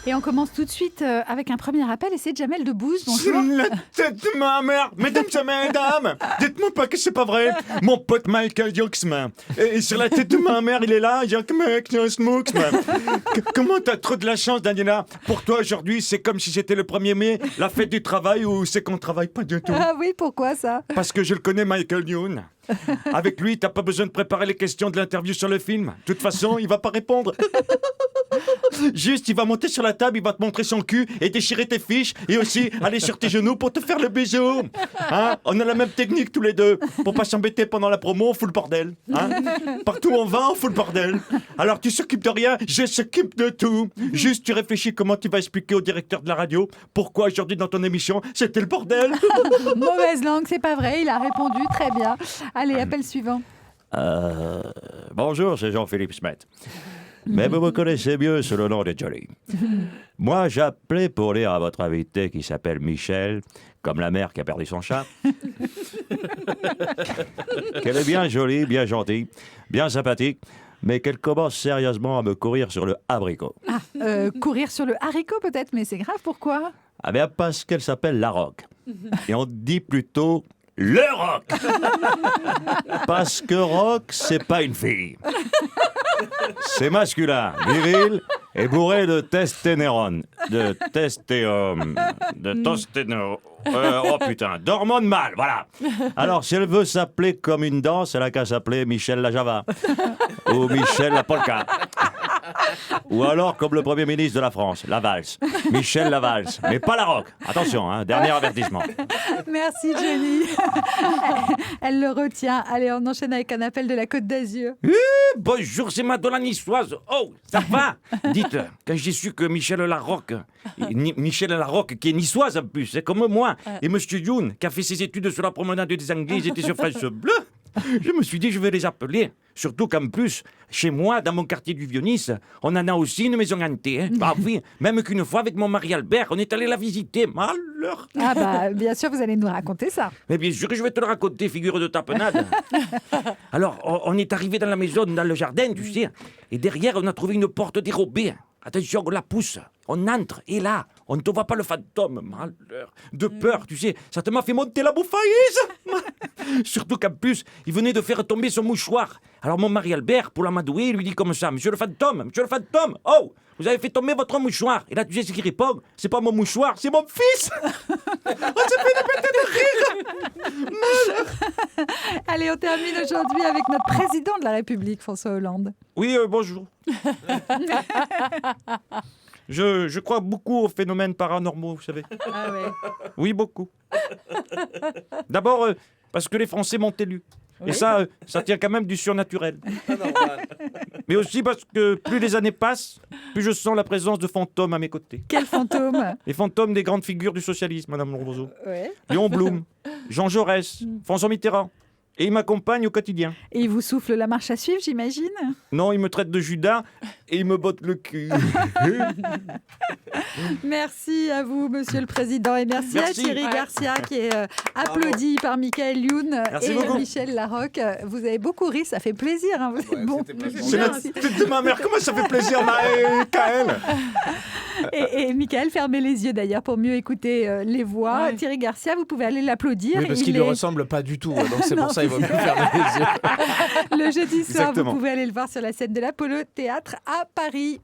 Et on commence tout de suite avec un premier appel et c'est Jamel Debbouze. Bonjour. La tête de ma mère. Mesdames et mesdames, dites-moi pas que c'est pas vrai. Mon pote Michael Joxman. Et sur la tête de ma mère, il est là. Comment t'as trop de la chance, Daniela. Pour toi, aujourd'hui, c'est comme si c'était le 1er mai, la fête du travail, ou c'est qu'on travaille pas du tout. Ah oui, pourquoi ça? Parce que je le connais, Michael Youn. Avec lui, t'as pas besoin de préparer les questions de l'interview sur le film. De toute façon, il va pas répondre. Juste, il va monter sur la table, il va te montrer son cul et déchirer tes fiches et aussi aller sur tes genoux pour te faire le bisou. Hein? On a la même technique tous les deux. Pour pas s'embêter pendant la promo, on fout le bordel. Hein? Partout où on va, on fout le bordel. Alors tu s'occupes de rien, je s'occupe de tout. Juste, tu réfléchis comment tu vas expliquer au directeur de la radio pourquoi aujourd'hui dans ton émission, c'était le bordel. Mauvaise langue, c'est pas vrai, il a répondu très bien. Allez, appel suivant. Bonjour, c'est Jean-Philippe Smet. Mais vous me connaissez mieux sous le nom de Johnny. Moi, j'appelais pour dire à votre invité qui s'appelle Michel, comme la mère qui a perdu son chat, qu'elle est bien jolie, bien gentille, bien sympathique, mais qu'elle commence sérieusement à me courir sur le abricot. Courir sur le haricot peut-être, mais c'est grave, pourquoi? Ah bien, parce qu'elle s'appelle La Roque. Et on dit plutôt le rock. Parce que rock, c'est pas une fille. C'est masculin, viril et bourré de testostérone. De tosténérone. Oh putain, d'hormones mâles, voilà. Alors, si elle veut s'appeler comme une danse, elle a qu'à s'appeler Michel la Java. Ou Michel la Polka. Ou alors, comme le Premier ministre de la France, la valse. Michel la valse. Mais pas la rock. Attention, hein, dernier avertissement. Merci, Jenny. Elle le retient. Allez, on enchaîne avec un appel de la Côte d'Azur. Bonjour, c'est Madonna niçoise. Oh, ça va? Dites, quand j'ai su que Michel Larocque, qui est niçoise en plus, c'est comme moi, et Monsieur Youn, qui a fait ses études sur la promenade des Anglais, ils étaient sur France Bleu, je me suis dit, je vais les appeler. Surtout qu'en plus, chez moi, dans mon quartier du Vieux-Nice, on en a aussi une maison hantée. Hein. Ah oui, même qu'une fois, avec mon mari Albert, on est allé la visiter. Malheur! Ah bah, bien sûr, vous allez nous raconter ça. Mais bien sûr, je vais te le raconter, figure de tapenade. Alors, on est arrivé dans la maison, dans le jardin, tu sais, et derrière, on a trouvé une porte dérobée. Attention, on la pousse, on entre, et là, on ne te voit pas le fantôme, malheur, de peur, tu sais, ça te m'a fait monter la bouffaïse. Surtout qu'en plus, il venait de faire tomber son mouchoir. Alors mon mari Albert, pour l'amadouer, il lui dit comme ça, monsieur le fantôme, oh, vous avez fait tomber votre mouchoir. Et là, tu sais ce qu'il répond? C'est pas mon mouchoir, c'est mon fils. On s'est fait une pétée de rire. Malheur. Allez, on termine aujourd'hui avec notre président de la République, François Hollande. Oui, bonjour. Je crois beaucoup aux phénomènes paranormaux, vous savez. Ah ouais. Oui, beaucoup. D'abord, parce que les Français m'ont élu. Oui. Et ça tient quand même du surnaturel. Mais aussi parce que plus les années passent, plus je sens la présence de fantômes à mes côtés. Quel fantôme? Les fantômes des grandes figures du socialisme, Madame Lombroso. Ouais. Léon Blum, Jean Jaurès, François Mitterrand. Et il m'accompagne au quotidien. Et il vous souffle la marche à suivre, j'imagine? Non, il me traite de Judas et il me botte le cul. Merci à vous, Monsieur le Président, et merci à Thierry Garcia qui est applaudi par Michael Youn et beaucoup. Michel Larocque. Vous avez beaucoup ri, ça fait plaisir. Hein, vous êtes bon. C'est la tête de ma mère. Comment ça fait plaisir, Michael? Et Michael, fermez les yeux d'ailleurs pour mieux écouter les voix. Ouais. Thierry Garcia, vous pouvez aller l'applaudir. Oui, parce qu'il ne lui ressemble pas du tout. Donc c'est pour ça qu'il vaut mieux fermer les yeux. Le jeudi soir, Exactement. vous pouvez aller le voir sur la scène de l'Apollo Théâtre à Paris.